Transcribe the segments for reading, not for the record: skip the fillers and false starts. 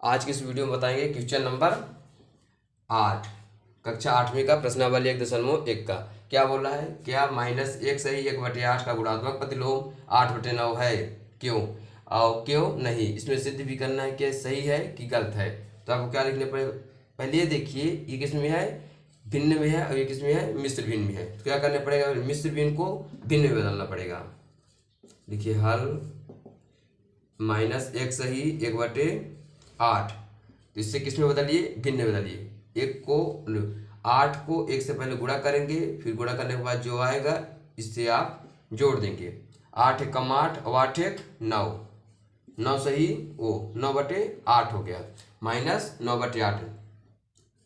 आज की इस वीडियो में बताएंगे क्वेश्चन नंबर 8, कक्षा 8वीं का प्रश्नावली 1.1 का। क्या बोल रहा है? क्या -1 सही 1/8 का गुणात्मक प्रतिलोम 8/9 है? क्यों और क्यों नहीं? इसमें सिद्ध भी करना है कि सही है कि गलत है। तो आपको क्या लिखने पड़ेगा? पहले ये देखिए, ये किस में है? भिन्न में है, और ये किस में है? मिश्र भिन्न में है। तो क्या करना पड़ेगा? मिश्र भिन्न को भिन्न में बदलना पड़ेगा। देखिए, हल -1 सही 1/8, तो इससे किस में बदलिए? भिन्न में बदलिए। 8 को 1 से पहले गुणा करेंगे, फिर गुणा करने के बाद जो आएगा इससे आप जोड़ देंगे। 8 एकम 8 और 8 एक 9, 9 सही वो 9/8 हो गया। -9/8,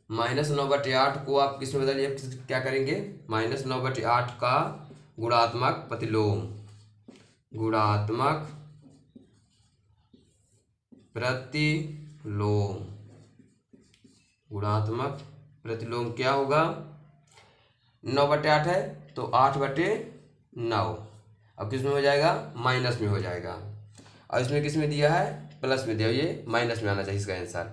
-9/8 को आप किस में बदलिए? क्या करेंगे? -9/8 का गुणात्मक प्रतिलोम, गुणात्मक प्रतिलोम, गुणात्मक प्रतिलोम क्या होगा? 9/8 है तो 8/9। अब किस में हो जाएगा? माइनस में हो जाएगा। और इसमें किस में दिया है? प्लस में दिया, ये माइनस में आना चाहिए इसका आंसर।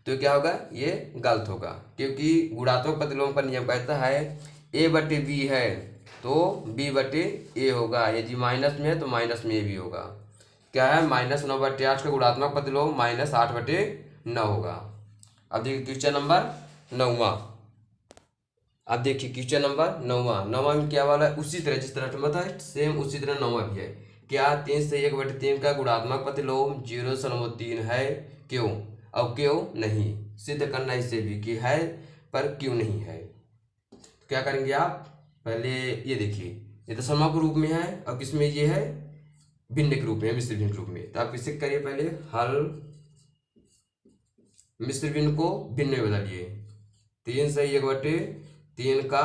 तो क्या होगा? ये गलत होगा, क्योंकि गुणात्मक प्रतिलोम का नियम कहता है a/b है तो b/a होगा। यदि माइनस में है तो माइनस में a भी होगा। क्या है? -9/8 का गुणात्मक प्रतिलोम -8/9 होगा। अब देखिए क्वेश्चन नंबर 9वां। अब देखिए क्वेश्चन नंबर 9वां में क्या वाला है? उसी तरह जिस तरह अठवां था सेम उसी तरह 9वां भी है। क्या 3 से 1/3 का गुणात्मक प्रतिलोम 0.3 है? क्यों और क्यों नहीं? सिद्ध करना इससे भी कि है पर क्यों नहीं है। तो क्या करेंगे आप? पहले ये देखिए, ये दशमलव के रूप में है और किसमें ये है? भिन्न के रूप में, मिश्र भिन्न के रूप में। तो आप किससे करिए? पहले हल मिश्र भिन्न को भिन्न में बदलिए। 3 से 1/3 का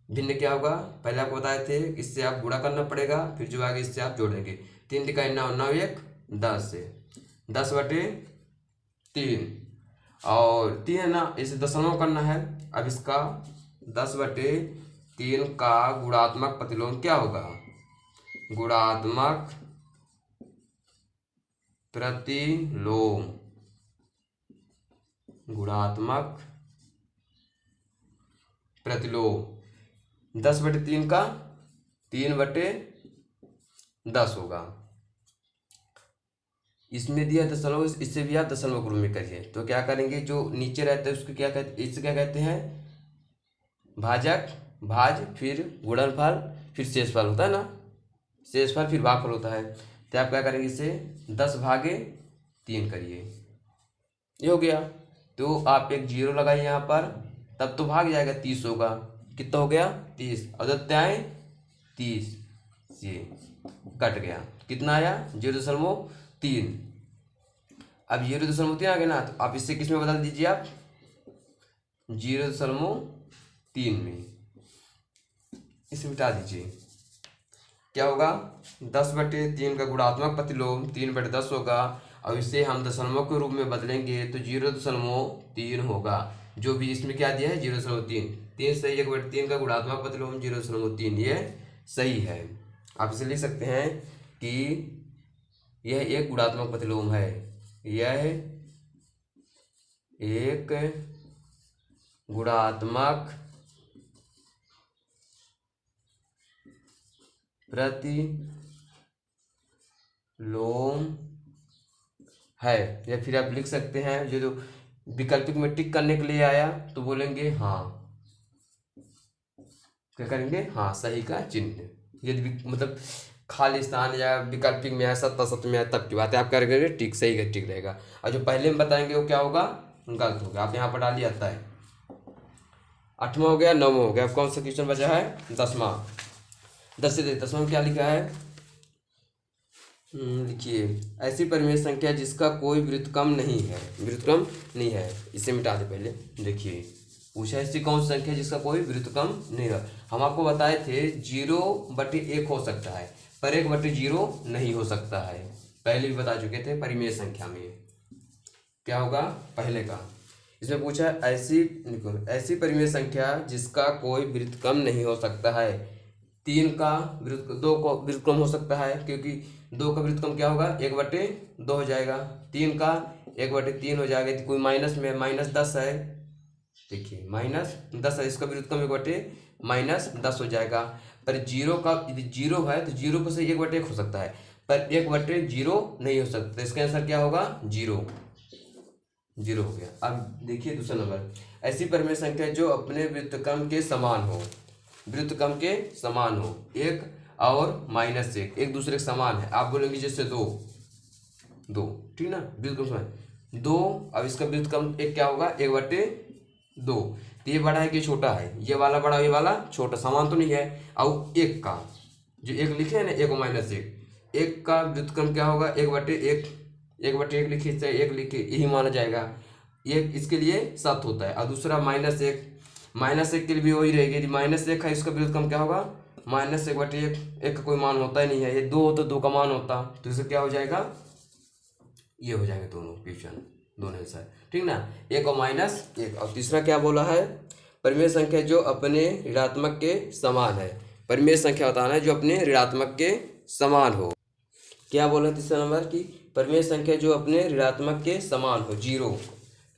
भिन्न क्या होगा? पहले आपको बताए थे, इससे आप गुणा करना पड़ेगा, फिर जो आगे इससे आप जोड़ेंगे। 3 तिका 9, 9 एक 10 से 10/3, और 3 है ना, इसे दशमलव करना है। अब इसका 10/3 का गुणात्मक प्रतिलोम क्या होगा? गुणात्मक प्रतिलोम, गुणात्मक प्रतिलोम 10/3 का 3/10 होगा। इसमें दिया दशमलव, इससे भी आप दशमलव के रूप में करिए। तो क्या करेंगे? जो नीचे रहता है उसको क्या कहते? इससे क्या कहते हैं? भाजक, भाज, फिर गुणनफल, फिर शेषफल होता है ना, शेषफल फिर भागफल होता है। तो आप क्या करेंगे? इसे 10/3 करिए, ये हो गया। तो आप एक 0 लगाइए यहाँ पर, तब तो भाग जाएगा, 30 होगा। कितना हो गया? 30। अदत्याएँ 30 से कट गया, कितना आया? 0.3। अब 0.3 आ गया ना, तो आप इससे किस में बदल दीजिए? आप 0.3 में इसे मिटा दीजिए। क्या होगा? 10/3 का गुणात्मक प्रतिलोम 3/10 होगा, और इसे हम दशमलव के रूप में बदलेंगे तो 0.3 होगा। जो भी इसमें क्या दिया है? 0.3। 3 से 1/3 का गुणात्मक प्रतिलोम 0.3, ये सही है। आप इसे लिख सकते हैं कि यह एक गुणात्मक प्रतिलोम है, यह एक गुणात्मक प्रतिलोम है। या फिर आप लिख सकते हैं, जो विकल्पिक में टिक करने के लिए आया तो बोलेंगे हाँ। क्या करेंगे? हाँ सही का चिन्ह। यदि मतलब खाली स्थान या विकल्पिक में है, सत्ता सत्य में है, तब की बात है। आप क्या करेंगे? टिक, सही का टिक रहेगा। और जो पहले में बताएंगे वो क्या होगा? गलत होगा। आप यहाँ पर डालिए, आता है। 8वां हो गया, 9वां हो गया। अब कौन सा क्वेश्चन बचा है? 10वां। 10 से 10वां में क्या लिखा है? लिखिए, ऐसी परिमेय संख्या जिसका कोई व्युत्क्रम नहीं है, व्युत्क्रम नहीं है, इसे मिटा दे पहले। देखिए पूछा, ऐसी कौन सी संख्या जिसका कोई व्युत्क्रम नहीं है। हम आपको बताए थे 0/1 हो सकता है, पर 1/0 नहीं हो सकता है। पहले भी बता चुके थे परिमेय संख्या में। क्या होगा पहले का? इसमें पूछा ऐसी, देखो, ऐसी परिमेय संख्या जिसका कोई व्युत्क्रम नहीं हो सकता है। 3 का 2 को व्युत्क्रम हो सकता है, क्योंकि 2 का व्युत्क्रम क्या होगा, 1/2 हो जाएगा। 3 का 1/3 हो जाएगा। तो कोई माइनस में -10 है, देखिए -10 है, इसका व्युत्क्रम 1/-10 हो जाएगा। पर जीरो का, यदि जीरो है तो जीरो को से 1/1 हो सकता है, पर 1/0 नहीं हो सकता। इसका आंसर क्या होगा, 0 हो गया। अब देखिए दूसरा नंबर, ऐसी परिमेय संख्या जो अपने व्युत्क्रम के समान हो, व्युत्क्रम के समान हो, 1 और -1 एक दूसरे के समान है। आप बोलेंगे जैसे 2, ठीक ना, व्युत्क्रम समान 2। अब इसका व्युत्क्रम एक क्या होगा, 1/2। तो ये बड़ा है कि छोटा है, ये वाला बड़ा, ये वाला छोटा, समान तो नहीं है। और 1 का जो 1 लिखे है ना, 1 और -1, 1 का व्युत्क्रम क्या होगा, 1/1। 1/1 लिखिए चाहे 1 लिखिए, यही माना जाएगा। ये इसके लिए 7 होता है। और दूसरा -1 के लिए भी वही रहेगी। यदि -1 है, इसका व्युत्क्रम क्या होगा, -1/1। 1 का कोई मान होता ही नहीं है, ये 2 हो तो 2 का मान होता, तो इसे क्या हो जाएगा, ये हो जाएंगे दोनों क्वेश्चन, दोनों आंसर, ठीक ना, 1 और -1। और तीसरा क्या बोला है, परिमेय संख्या जो अपने ऋणात्मक के समान है। परिमेय संख्या बताना है जो अपने ऋणात्मक के समान हो। क्या बोला है तीसरा नंबर की, परिमेय संख्या जो अपने ऋणात्मक के समान हो, 0।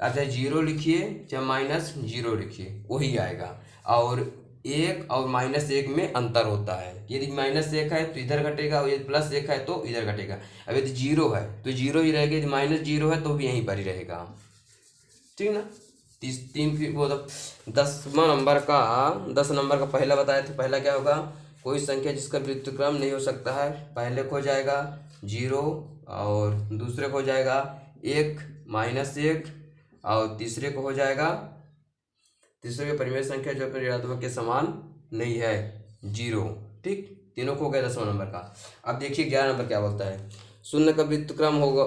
आप चाहे 0 लिखिए चाहे -0 लिखिए, वही आएगा। और 1 और -1 में अंतर होता है। यदि -1 है तो इधर घटेगा, और यदि +1 है तो इधर घटेगा। अब यदि 0 है तो 0 ही रहेगा, यदि -0 है तो भी यहीं पर ही रहेगा, ठीक ना। 3 की वो 10 नंबर का पहला बताया था। पहला क्या होगा, कोई संख्या जिसका व्युत्क्रम नहीं हो सकता है, पहले को हो जाएगा 0, और दूसरे को हो जाएगा 1, -1, और तीसरे को हो जाएगा, तीसरे की परिमेय संख्या जो अपने ऋणात्मक के समान नहीं है, 0, ठीक। तीनों को हो गया 10वां नंबर का। अब देखिए 11 नंबर क्या बोलता है, शून्य का व्युत्क्रम होगा,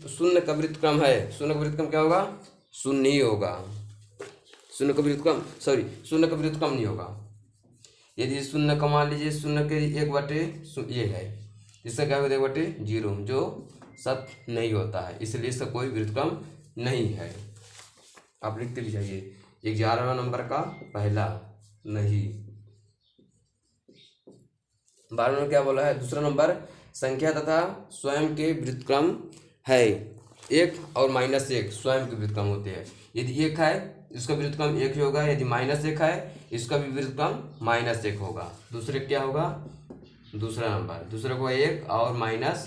शून्य का व्युत्क्रम है, शून्य का व्युत्क्रम क्या होगा, शून्य ही होगा। शून्य का व्युत्क्रम नहीं होगा। यदि शून्य का मान लीजिए, शून्य के 1/, ये है, इसका क्या होगा, 1/0, जो सत्य नहीं होता है, इसलिए इसका कोई व्युत्क्रम नहीं है। आप लिखते भी जाइए, 11वां नंबर का पहला नहीं। 12वां में क्या बोला है, दूसरा नंबर, संख्या तथा स्वयं के व्युत्क्रम है। 1 और -1 स्वयं के व्युत्क्रम होते हैं। यदि 1 है इसका व्युत्क्रम 1 ही होगा, यदि -1 है इसका भी व्युत्क्रम -1 होगा। दूसरे क्या होगा, दूसरा नंबर, दूसरे को 1 और -1।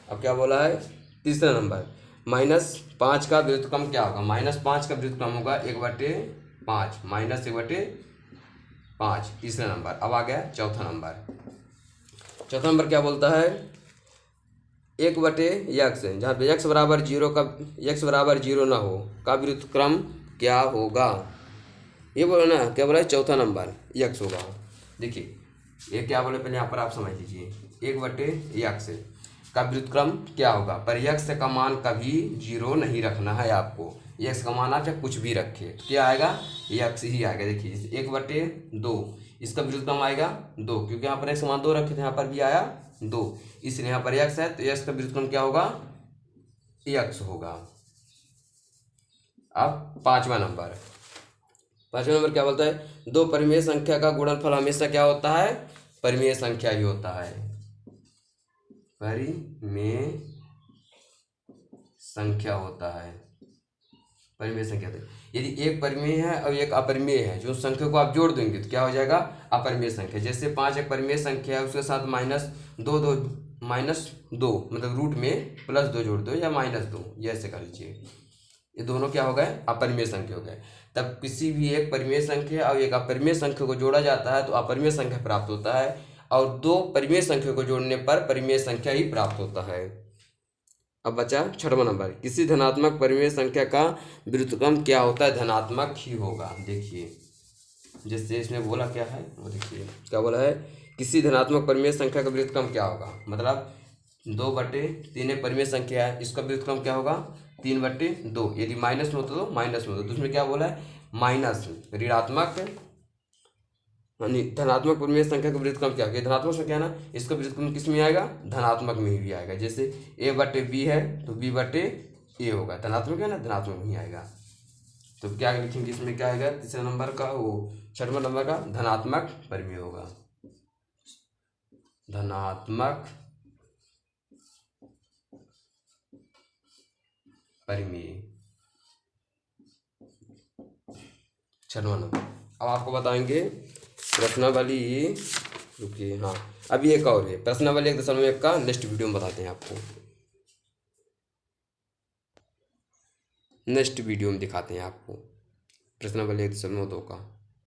अब क्या बोला है, तीसरा नंबर, -5 का व्युत्क्रम क्या होगा, -5 का व्युत्क्रम होगा 1/5, -1/5, तीसरा नंबर। अब आ गया चौथा नंबर क्या बोलता है, 1/x, जहाँ पे x बराबर 0 ना हो का व्युत्क्रम क्या होगा, ये बोलो ना, क्या बोला है, चौथा नंबर x होगा। देखिए ये क्या बोले, पहले यहाँ पर आप समझ लीजिए, 1/x का व्युत्क्रम क्या होगा, पर x का मान कभी 0 नहीं रखना है आपको। x का मान आप चाहे कुछ भी रखिए, क्या आएगा, x ही आएगा। देखिए 1/2, इसका व्युत्क्रम आएगा 2, क्योंकि यहाँ पर x का मान 2 रखे थे, यहाँ पर भी आया 2, इसलिए यहाँ पर x है, तो x का व्युत्क्रम क्या होगा, x होगा। अब पांचवा नंबर क्या बोलता है, 2 परिमेय संख्या का गुणनफल हमेशा क्या होता है, परिमेय संख्या ही होता है। परिमेय संख्या होता है, परिमेय संख्या होता है। यदि एक परिमेय है और एक अपरिमेय है, जो संख्या को आप जोड़ देंगे तो क्या हो जाएगा, अपरिमेय संख्या। जैसे 5 एक परिमेय संख्या है, उसके साथ -2 मतलब रूट में +2 जोड़ दो या -2, ये ऐसे कर लीजिए, ये दोनों क्या हो गए, अपरिमेय संख्या हो गए। तब किसी भी एक परिमेय संख्या और एक अपरिमेय संख्या को जोड़ा जाता है तो अपरिमेय संख्या प्राप्त होता है, और 2 परिमेय संख्या को जोड़ने पर परिमेय संख्या ही प्राप्त होता है। अब बचा 6वां नंबर, किसी धनात्मक परिमेय संख्या का व्युत्क्रम क्या होता है, धनात्मक ही होगा। देखिए जैसे इसमें बोला क्या है, वो देखिए क्या बोला है, किसी धनात्मक परिमेय संख्या का व्युत्क्रम क्या होगा, मतलब 2/3 एक परिमेय संख्या है, इसका व्युत्क्रम क्या होगा, 3/2। यदि माइनस में हो तो माइनस में हो, तो उसमें क्या बोला है, माइनस ऋणात्मक धनात्मक परिमेय संख्या का व्युत्क्रम क्या होगा, धनात्मक संख्या ना, इसका व्युत्क्रम किस में आएगा, धनात्मक में ही आएगा। जैसे a/b है तो b/a होगा, धनात्मक है ना, धनात्मक में ही आएगा। तो क्या लिखेंगे, इसमें क्या आएगा, तीसरा नंबर का, वो 6वां नंबर का धनात्मक परिमेय होगा, धनात्मक परिमेय। 6वां नंबर। अब आपको बताएंगे प्रश्नावली, रुकिए, हाँ अभी एक और है प्रश्नावली 1.1 का, नेक्स्ट वीडियो में बताते हैं आपको, नेक्स्ट वीडियो में दिखाते हैं आपको प्रश्नावली 1.2 का।